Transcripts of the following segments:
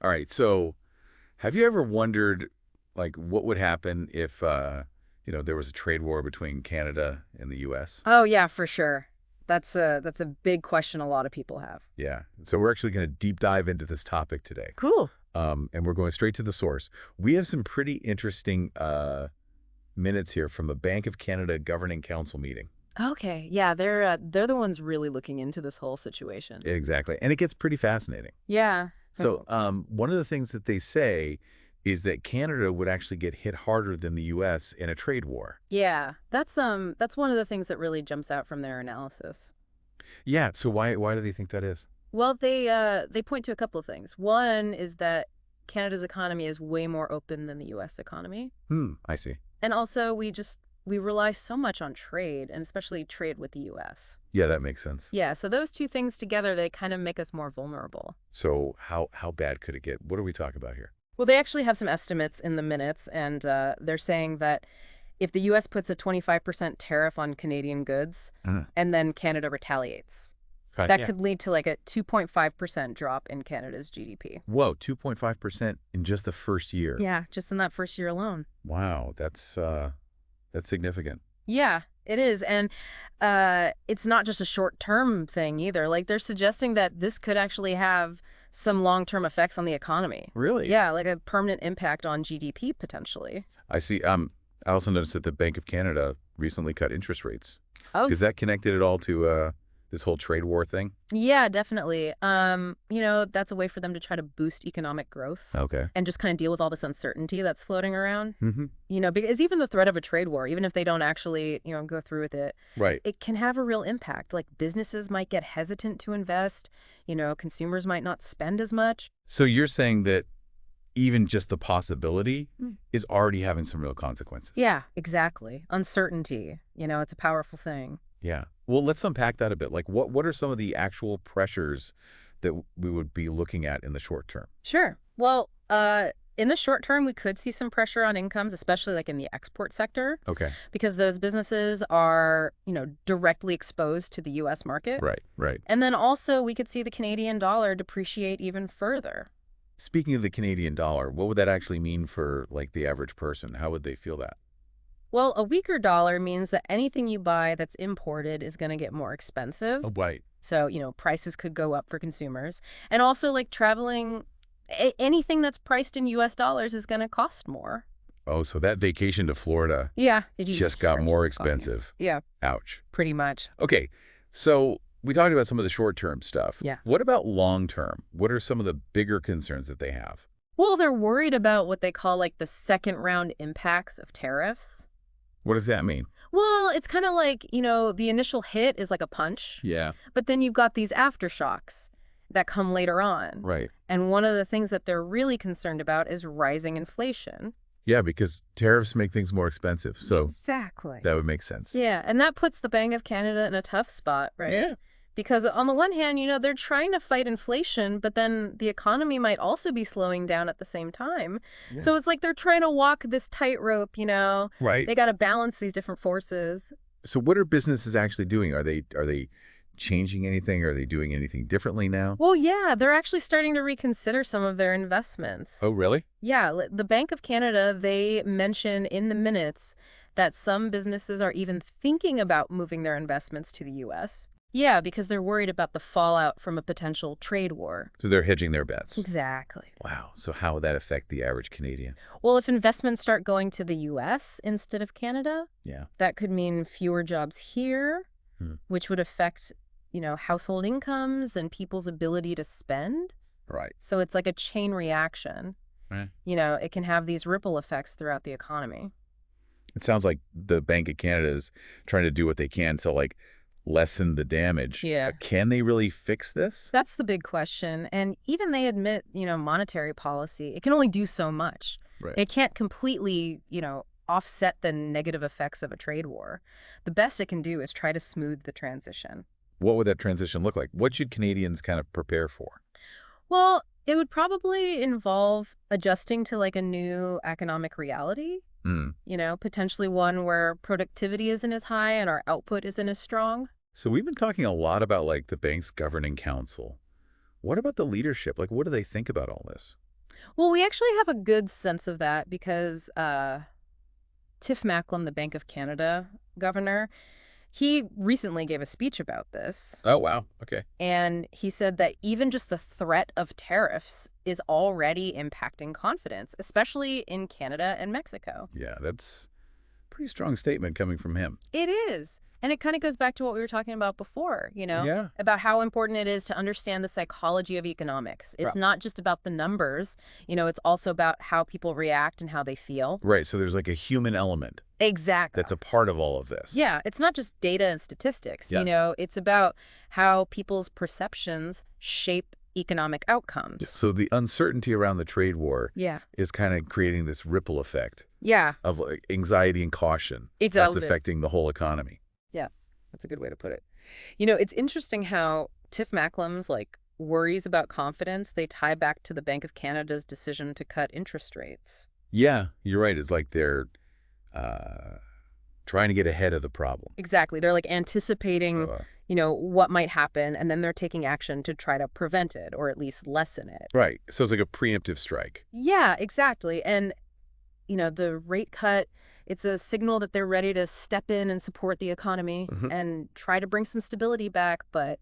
All right. So have you ever wondered, like, what would happen if, there was a trade war between Canada and the U.S.? Oh yeah, for sure. That's a big question a lot of people have. Yeah. So we're actually going to deep dive into this topic today. Cool. And we're going straight to the source. We have some pretty interesting minutes here from a Bank of Canada Governing Council meeting. Okay, yeah, they're the ones really looking into this whole situation. Exactly. And it gets pretty fascinating. Yeah. So one of the things that they say is that Canada would actually get hit harder than the U.S. in a trade war. Yeah, that's one of the things that really jumps out from their analysis. Yeah. So why do they think that is? Well, they point to a couple of things. One is that Canada's economy is way more open than the US economy. I see. And also we rely so much on trade, and especially trade with the US. Yeah, that makes sense. Yeah, so those two things together, they kind of make us more vulnerable. So how bad could it get? What are we talking about here? Well, they actually have some estimates in the minutes, and they're saying that if the U.S. puts a 25% tariff on Canadian goods, and then Canada retaliates, that could lead to like a 2.5% drop in Canada's GDP. Whoa, 2.5% in just the first year. Yeah, just in that first year alone. Wow, that's significant. Yeah, it is. And it's not just a short-term thing either. Like, they're suggesting that this could actually have some long-term effects on the economy. Really? Yeah, like a permanent impact on GDP potentially. I see. I also noticed that the Bank of Canada recently cut interest rates. Oh, Is that connected at all to this whole trade war thing? yeah, definitely. That's a way for them to try to boost economic growth Okay. and just kind of deal with all this uncertainty that's floating around. Mm-hmm. Because even the threat of a trade war, even if they don't actually, go through with it, Right. it can have a real impact. Like businesses might get hesitant to invest, consumers might not spend as much. So you're saying that even just the possibility is already having some real consequences. Yeah, exactly. Uncertainty, it's a powerful thing. Yeah. Well, let's unpack that a bit. Like, what are some of the actual pressures that we would be looking at in the short term? Sure. Well, in the short term, we could see some pressure on incomes, especially like in the export sector, Okay. because those businesses are, directly exposed to the U.S. market. Right, right. And then also we could see the Canadian dollar depreciate even further. Speaking of the Canadian dollar, what would that actually mean for, like, the average person? How would they feel that? Well, a weaker dollar means that anything you buy that's imported is going to get more expensive. Oh, right. So, prices could go up for consumers. And also, like traveling, anything that's priced in U.S. dollars is going to cost more. Oh, so that vacation to Florida Yeah. just got more expensive. Yeah, Ouch. pretty much. Okay, so we talked about some of the short-term stuff. Yeah. What about long-term? What are some of the bigger concerns that they have? Well, they're worried about what they call like the second round impacts of tariffs. What does that mean? Well, it's kind of like, the initial hit is like a punch, Yeah. but then you've got these aftershocks that come later on. Right. And one of the things that they're really concerned about is rising inflation. Yeah, because tariffs make things more expensive, so Exactly. that would make sense. Yeah, and that puts the Bank of Canada in a tough spot, right? Yeah. Because on the one hand, they're trying to fight inflation, but then the economy might also be slowing down at the same time. Yeah. So it's like they're trying to walk this tightrope, Right. They got to balance these different forces. So what are businesses actually doing? Are they changing anything? Are they doing anything differently now? Well, yeah, they're actually starting to reconsider some of their investments. Oh, really? Yeah, the Bank of Canada, they mention in the minutes that some businesses are even thinking about moving their investments to the U.S. Yeah, because they're worried about the fallout from a potential trade war. So they're hedging their bets. Exactly. Wow. So how would that affect the average Canadian? Well, if investments start going to the U.S. instead of Canada, Yeah. that could mean fewer jobs here, which would affect, household incomes and people's ability to spend. Right. So it's like a chain reaction. Right. It can have these ripple effects throughout the economy. It sounds like the Bank of Canada is trying to do what they can to, like, lessen the damage. Yeah. Can they really fix this? That's the big question. And even they admit, monetary policy, it can only do so much. Right. It can't completely, offset the negative effects of a trade war. The best it can do is try to smooth the transition. What would that transition look like? What should Canadians kind of prepare for? Well, it would probably involve adjusting to like a new economic reality, potentially one where productivity isn't as high and our output isn't as strong. So we've been talking a lot about, like, the bank's governing council. What about the leadership? Like, what do they think about all this? Well, we actually have a good sense of that because Tiff Macklem, the Bank of Canada governor, he recently gave a speech about this. Oh, wow. Okay. And he said that even just the threat of tariffs is already impacting confidence, especially in Canada and Mexico. Yeah, that's a pretty strong statement coming from him. It is. And it kind of goes back to what we were talking about before, Yeah. about how important it is to understand the psychology of economics. It's not just about the numbers, it's also about how people react and how they feel. Right. So there's like a human element Exactly. that's a part of all of this. Yeah, it's not just data and statistics, Yeah. it's about how people's perceptions shape economic outcomes. So the uncertainty around the trade war Yeah. is kind of creating this ripple effect Yeah, of like anxiety and caution it's that's affecting the whole economy. Yeah, that's a good way to put it. It's interesting how Tiff Macklem's worries about confidence, they tie back to the Bank of Canada's decision to cut interest rates. Yeah, you're right. It's like they're uh, trying to get ahead of the problem. Exactly. They're anticipating, Uh, what might happen, and then they're taking action to try to prevent it or at least lessen it. right. So it's like a preemptive strike. Yeah, exactly. And, the rate cut, it's a signal that they're ready to step in and support the economy and try to bring some stability back. But,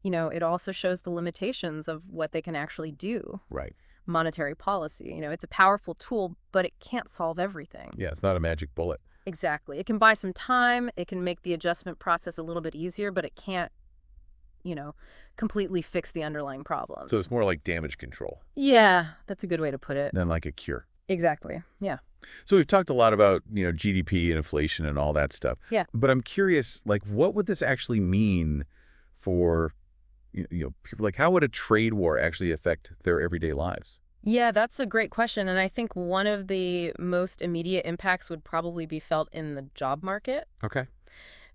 it also shows the limitations of what they can actually do. Right. Monetary policy, it's a powerful tool, but it can't solve everything. Yeah, it's not a magic bullet. Exactly. It can buy some time. It can make the adjustment process a little bit easier, but it can't, completely fix the underlying problems. So it's more like damage control Yeah, that's a good way to put it. than like a cure. Exactly. Yeah. So we've talked a lot about, GDP and inflation and all that stuff. Yeah. But I'm curious, what would this actually mean for, people? Like, how would a trade war actually affect their everyday lives? Yeah, that's a great question. And I think one of the most immediate impacts would probably be felt in the job market Okay.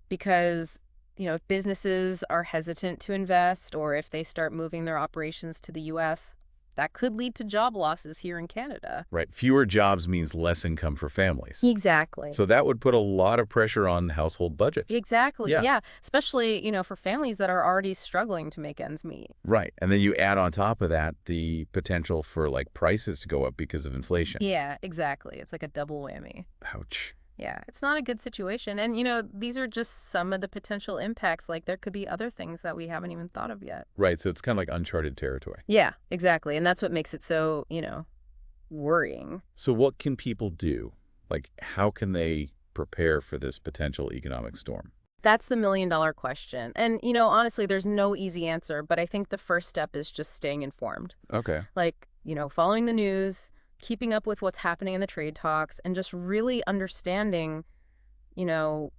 because, if businesses are hesitant to invest or if they start moving their operations to the U.S., that could lead to job losses here in Canada. Right. Fewer jobs means less income for families. Exactly. So that would put a lot of pressure on household budgets. Exactly. Yeah. Yeah. Especially, for families that are already struggling to make ends meet. Right. And then you add on top of that the potential for prices to go up because of inflation. Yeah, exactly. It's like a double whammy. Ouch. Yeah, it's not a good situation. And, these are just some of the potential impacts. There could be other things that we haven't even thought of yet. Right. So it's kind of like uncharted territory. Yeah, exactly. And that's what makes it so, worrying. So what can people do? How can they prepare for this potential economic storm? That's the million-dollar question. And, honestly, there's no easy answer. But I think the first step is just staying informed. Okay. Following the news, keeping up with what's happening in the trade talks, and just really understanding,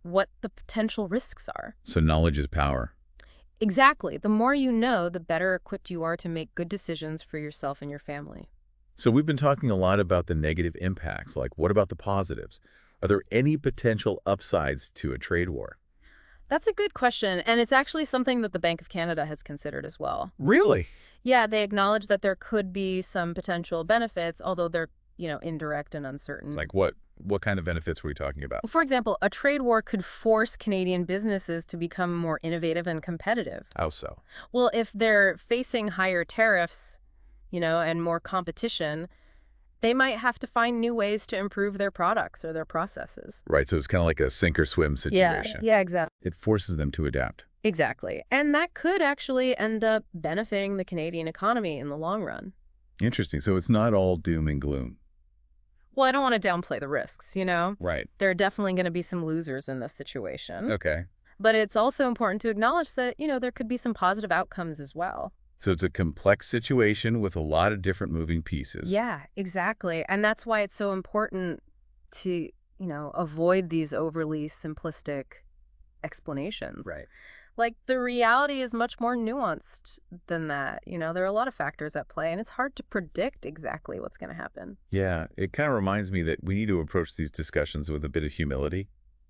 what the potential risks are. So knowledge is power. Exactly. The more you know, the better equipped you are to make good decisions for yourself and your family. So we've been talking a lot about the negative impacts. What about the positives? Are there any potential upsides to a trade war? That's a good question, and it's actually something that the Bank of Canada has considered as well. Really? Yeah, they acknowledge that there could be some potential benefits, although they're, indirect and uncertain. Like what? What kind of benefits were we talking about? For example, a trade war could force Canadian businesses to become more innovative and competitive. How so? Well, if they're facing higher tariffs, and more competition, they might have to find new ways to improve their products or their processes. Right. So it's kind of like a sink or swim situation. Yeah, exactly. It forces them to adapt. Exactly. And that could actually end up benefiting the Canadian economy in the long run. Interesting. So it's not all doom and gloom. Well, I don't want to downplay the risks, Right. There are definitely going to be some losers in this situation. Okay. But it's also important to acknowledge that, there could be some positive outcomes as well. So it's a complex situation with a lot of different moving pieces. Yeah, exactly. And that's why it's so important to, avoid these overly simplistic explanations. Right. The reality is much more nuanced than that. There are a lot of factors at play, and it's hard to predict exactly what's going to happen. Yeah. It kind of reminds me that we need to approach these discussions with a bit of humility.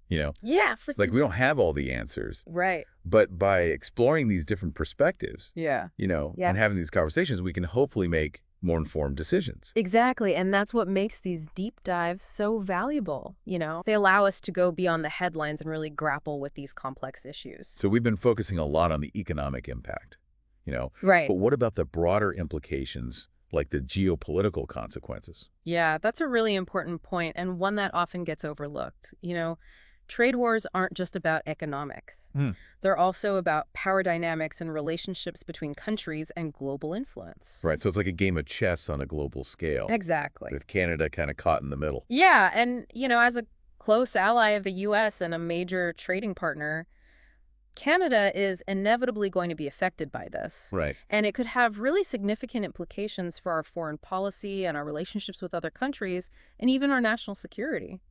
Yeah. We don't have all the answers. Right. But by exploring these different perspectives, Yeah. and having these conversations, we can hopefully make more informed decisions. Exactly. And that's what makes these deep dives so valuable. They allow us to go beyond the headlines and really grapple with these complex issues. So we've been focusing a lot on the economic impact, Right. But what about the broader implications, like the geopolitical consequences. Yeah, that's a really important point and one that often gets overlooked. Trade wars aren't just about economics. Hmm. They're also about power dynamics and relationships between countries and global influence. Right, so it's like a game of chess on a global scale, Exactly. with Canada kind of caught in the middle. Yeah, and, as a close ally of the U.S. and a major trading partner, Canada is inevitably going to be affected by this. Right. And it could have really significant implications for our foreign policy and our relationships with other countries and even our national security.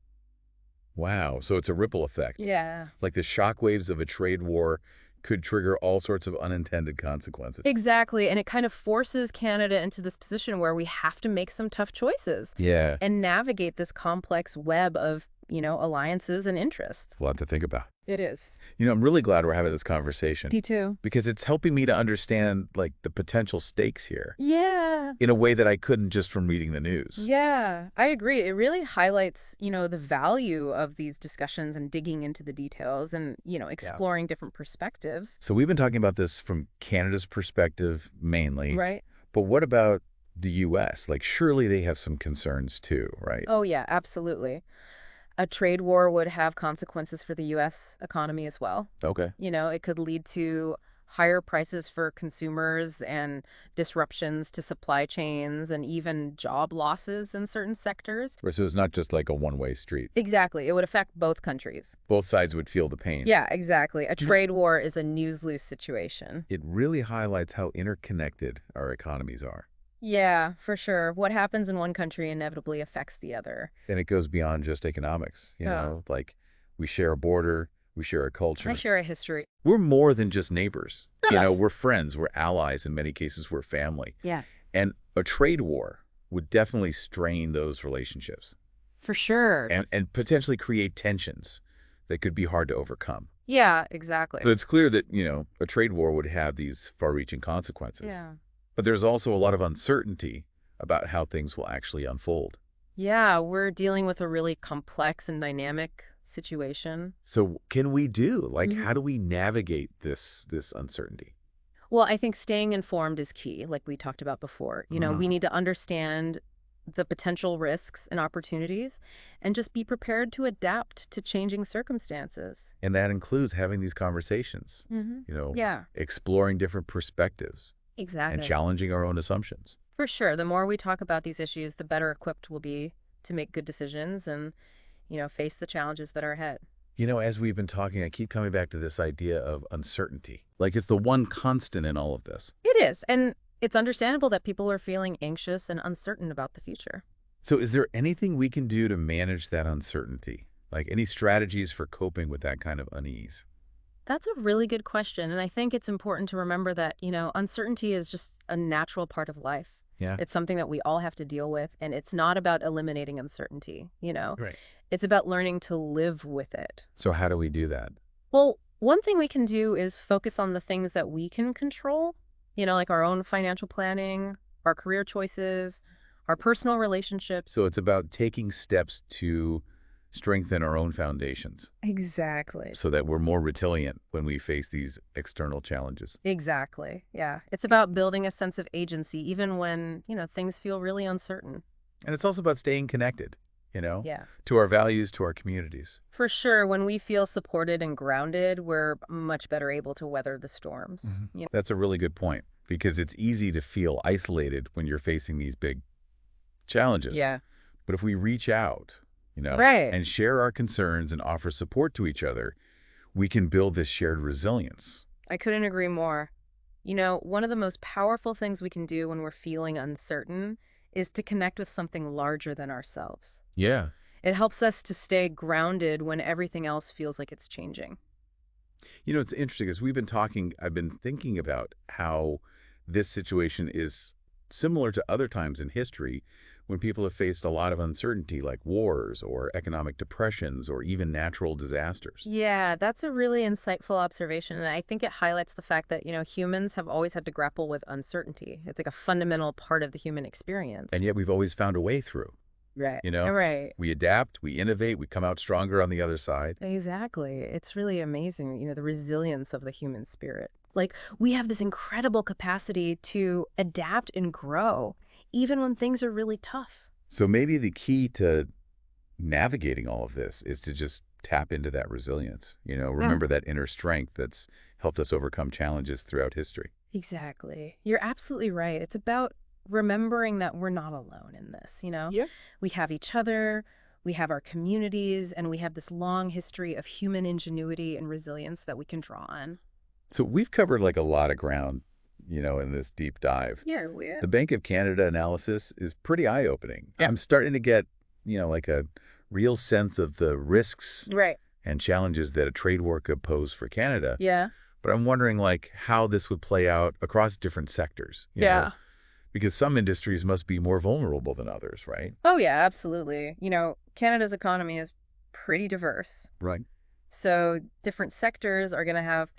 Wow, so it's a ripple effect. Yeah. Like the shockwaves of a trade war could trigger all sorts of unintended consequences. Exactly. And it kind of forces Canada into this position where we have to make some tough choices Yeah. and navigate this complex web of, alliances and interests. A lot to think about. It is. I'm really glad we're having this conversation. Me too. Because it's helping me to understand, like, the potential stakes here Yeah. in a way that I couldn't just from reading the news. Yeah, I agree. It really highlights, the value of these discussions and digging into the details and, exploring different perspectives. So we've been talking about this from Canada's perspective mainly. Right. But what about the U.S.? Like, surely they have some concerns too, right? Oh, yeah, absolutely. A trade war would have consequences for the U.S. economy as well. Okay. It could lead to higher prices for consumers and disruptions to supply chains and even job losses in certain sectors. Right, so it's not just like a one-way street. Exactly. It would affect both countries. Both sides would feel the pain. Yeah, exactly. A trade war is a lose-lose situation. It really highlights how interconnected our economies are. Yeah, for sure. What happens in one country inevitably affects the other. And it goes beyond just economics, like we share a border, we share a culture. I share a history. We're more than just neighbors. Yes. We're friends, we're allies, in many cases we're family. Yeah. And a trade war would definitely strain those relationships. For sure. And potentially create tensions that could be hard to overcome. Yeah, exactly. So it's clear that, a trade war would have these far-reaching consequences. Yeah. But there's also a lot of uncertainty about how things will actually unfold. Yeah, we're dealing with a really complex and dynamic situation. So can we do? Like, Mhm. how do we navigate this uncertainty? Well, I think staying informed is key, like we talked about before. We need to understand the potential risks and opportunities and just be prepared to adapt to changing circumstances. And that includes having these conversations, Yeah, exploring different perspectives exactly. and challenging our own assumptions. For sure. The more we talk about these issues, the better equipped we'll be to make good decisions and, face the challenges that are ahead. As we've been talking, I keep coming back to this idea of uncertainty. Like it's the one constant in all of this. It is. And it's understandable that people are feeling anxious and uncertain about the future. So is there anything we can do to manage that uncertainty? Like any strategies for coping with that kind of unease? That's a really good question. And I think it's important to remember that, uncertainty is just a natural part of life. Yeah. It's something that we all have to deal with. And it's not about eliminating uncertainty. Right. It's about learning to live with it. So how do we do that? Well, one thing we can do is focus on the things that we can control, like our own financial planning, our career choices, our personal relationships. So it's about taking steps to strengthen our own foundations Exactly. so that we're more resilient when we face these external challenges. Exactly. Yeah. It's about building a sense of agency, even when, things feel really uncertain. And it's also about staying connected, Yeah. to our values, to our communities. For sure. When we feel supported and grounded, we're much better able to weather the storms. That's a really good point because it's easy to feel isolated when you're facing these big challenges. Yeah. But if we reach out, Right. and share our concerns and offer support to each other, we can build this shared resilience. I couldn't agree more. One of the most powerful things we can do when we're feeling uncertain is to connect with something larger than ourselves. Yeah. It helps us to stay grounded when everything else feels like it's changing. It's interesting because I've been thinking about how this situation is similar to other times in history when people have faced a lot of uncertainty like wars or economic depressions or even natural disasters. Yeah, that's a really insightful observation. And I think it highlights the fact that, humans have always had to grapple with uncertainty. It's like a fundamental part of the human experience. And yet we've always found a way through. Right. You know? Right. We adapt, we innovate, we come out stronger on the other side. Exactly. It's really amazing, the resilience of the human spirit. Like, we have this incredible capacity to adapt and grow, even when things are really tough. So maybe the key to navigating all of this is to just tap into that resilience. Remember that inner strength that's helped us overcome challenges throughout history. Exactly. You're absolutely right. It's about remembering that we're not alone in this. Yeah. We have each other, we have our communities, and we have this long history of human ingenuity and resilience that we can draw on. So we've covered like a lot of ground, in this deep dive. Yeah, we have. The Bank of Canada analysis is pretty eye-opening. Yeah. I'm starting to get, like a real sense of the risks Right. and challenges that a trade war could pose for Canada. Yeah. But I'm wondering like how this would play out across different sectors. Yeah. Because some industries must be more vulnerable than others, right? Oh, yeah, absolutely. Canada's economy is pretty diverse. Right. So different sectors are going to have,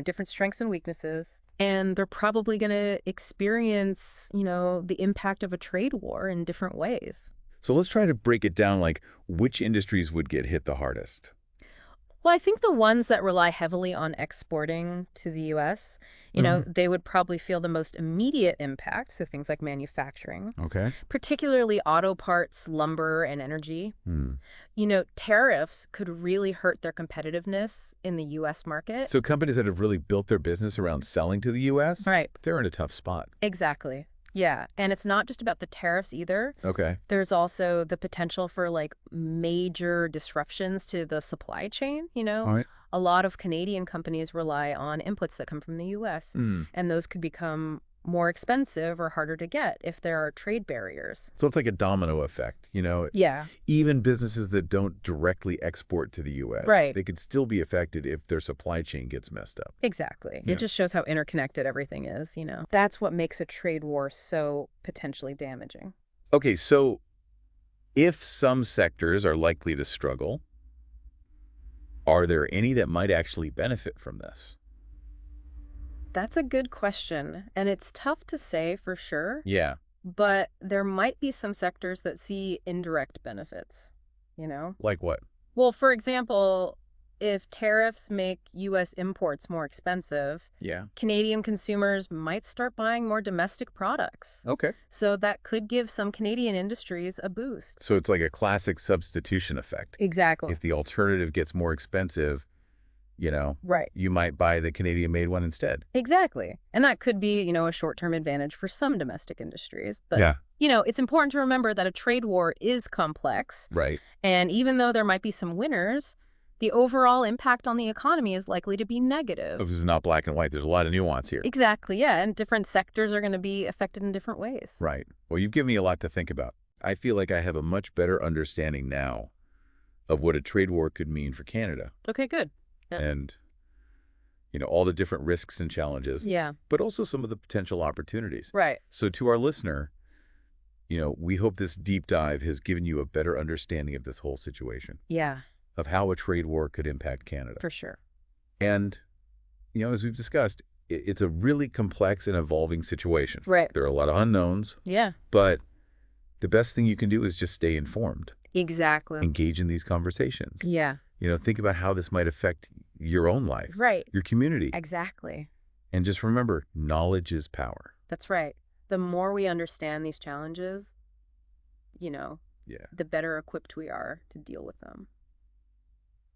different strengths and weaknesses. And they're probably going to experience, the impact of a trade war in different ways. So let's try to break it down, like which industries would get hit the hardest? Well, I think the ones that rely heavily on exporting to the U.S., they would probably feel the most immediate impact. So things like manufacturing, Okay. particularly auto parts, lumber, and energy. Tariffs could really hurt their competitiveness in the U.S. market. So companies that have really built their business around selling to the U.S., Right. they're in a tough spot. Exactly. Yeah. And it's not just about the tariffs either. Okay. There's also the potential for like major disruptions to the supply chain. All right. A lot of Canadian companies rely on inputs that come from the U.S. And those could become more expensive or harder to get if there are trade barriers. So it's like a domino effect, Yeah. Even businesses that don't directly export to the U.S., Right. they could still be affected if their supply chain gets messed up. Exactly. Yeah. It just shows how interconnected everything is. That's what makes a trade war so potentially damaging. Okay, so if some sectors are likely to struggle, are there any that might actually benefit from this? That's a good question, and it's tough to say for sure, Yeah. but there might be some sectors that see indirect benefits. Like what? Well, for example, if tariffs make U.S. imports more expensive, Yeah. Canadian consumers might start buying more domestic products. Okay. So that could give some Canadian industries a boost. So it's like a classic substitution effect. Exactly. If the alternative gets more expensive, Right. you might buy the Canadian-made one instead. Exactly. And that could be, a short-term advantage for some domestic industries. But, Yeah. it's important to remember that a trade war is complex. Right. And even though there might be some winners, the overall impact on the economy is likely to be negative. This is not black and white. There's a lot of nuance here. Exactly, yeah. And different sectors are going to be affected in different ways. Right. Well, you've given me a lot to think about. I feel like I have a much better understanding now of what a trade war could mean for Canada. Okay, good. Yeah. And, all the different risks and challenges. Yeah. But also some of the potential opportunities. Right. So to our listener, we hope this deep dive has given you a better understanding of this whole situation, Yeah, of how a trade war could impact Canada. for sure. And, as we've discussed, it's a really complex and evolving situation. Right. There are a lot of unknowns, Yeah. but the best thing you can do is just stay informed, Exactly. engage in these conversations. Yeah. Think about how this might affect your own life, Right. your community. Exactly. And just remember, knowledge is power. That's right. The more we understand these challenges, Yeah. the better equipped we are to deal with them.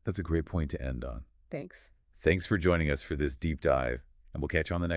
That's a great point to end on. Thanks. Thanks for joining us for this deep dive, and we'll catch you on the next